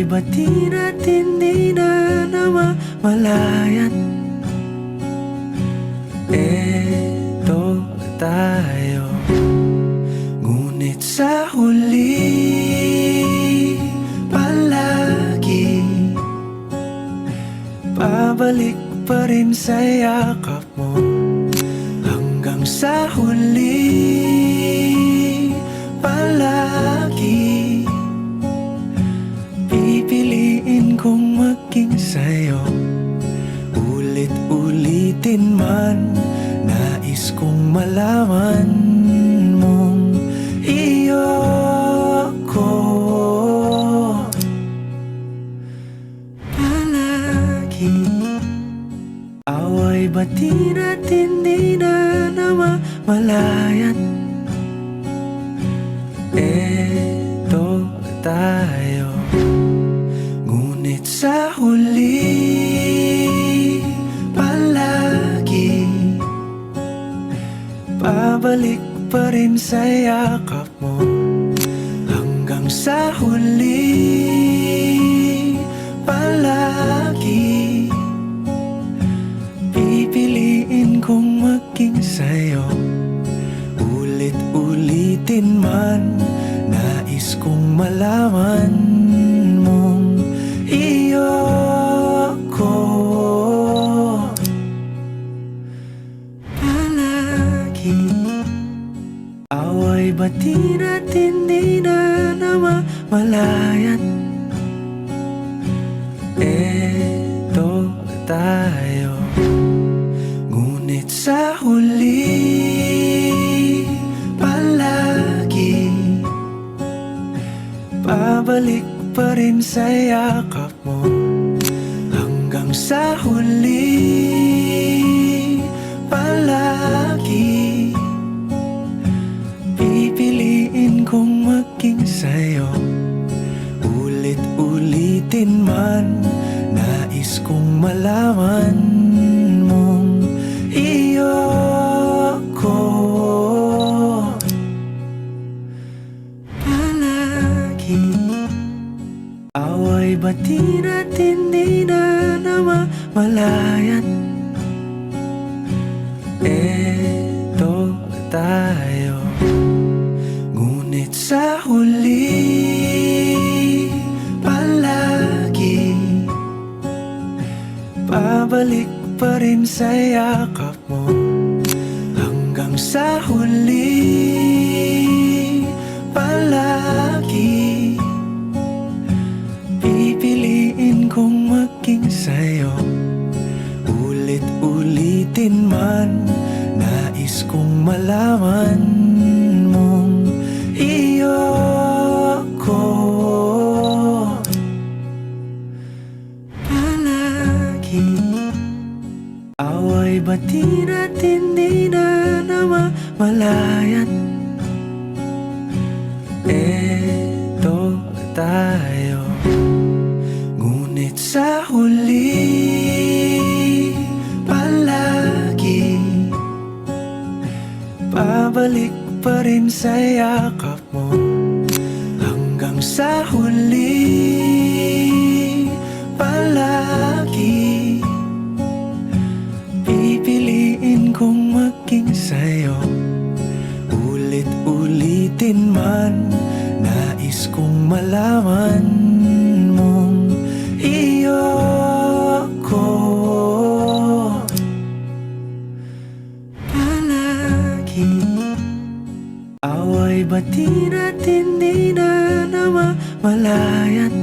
Away ba't di natin di na namamalayan? Eto tayo, ngunit sa huli palagi pabalik pa rin sa yakap mo. Hanggang sa huli palagi pipiliin kong maging sa'yo. Ulit-ulitin man, nais kong malaman mong iyo ko palagi. Away ba't di natin di na namamalayan? Eto tayo, ngunit sa huli palagi pabalik pa rin sa yakap mo. Hanggang sa huli palagi pipiliin kong maging sa'yo. Ulit-ulitin man, nais kong malaman mong iyo ko palagi. Away ba't di natin di na namamalayan? Eto tayo, ngunit sa huli palagi pabalik pa rin sa yakap mo. Hanggang sa huli palagi pipiliin kong maging sa'yo. Ulit-ulitin man, nais kong malaman mong iyo ko palagi. Away ba't di natin di na namamalayan? Eto tayo, ngunit sa huli palagi pabalik pa rin sa yakap mo. Hanggang sa huli palagi pipiliin kong maging sa'yo. Ulit-ulitin man, nais kong malaman mong iyo ko palagi. Away ba't di natin di na namamalayan? Eto tayo, ngunit sa huli palagi pabalik pa rin sa yakap mo. Hanggang sa huli palagi pipiliin kong maging sa'yo. Ulit-ulitin man, nais kong malaman mong iyo ko palagi. Away ba't di natin di na namamalayan?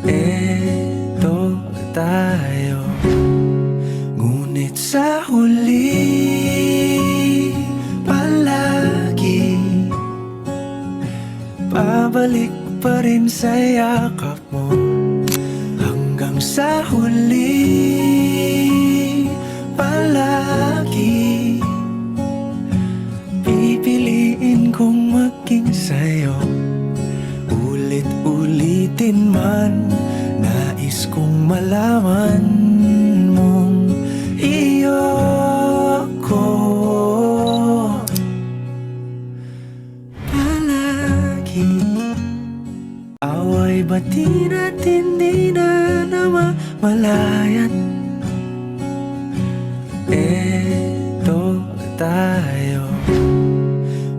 Eto tayo, ngunit sa huli palagi pabalik pa rin sa yakap mo. Hanggang sa huli palagi pipiliin kong maging sa'yo. Ulit-ulitin man, nais kong malaman mong iyo ko palagi. Away bati natin di na namamalayan. Eto tayo,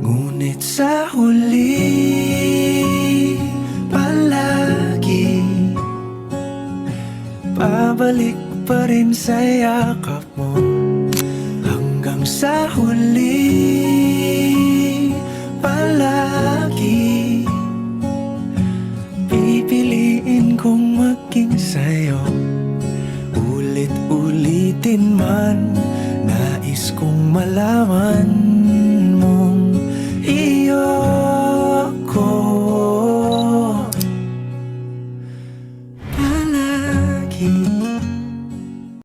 ngunit sa huli palagi pabalik pa rin sa yakap mo. Hanggang sa huli palagi pipiliin kong maging sa'yo. Ulit-ulitin man, nais kong malaman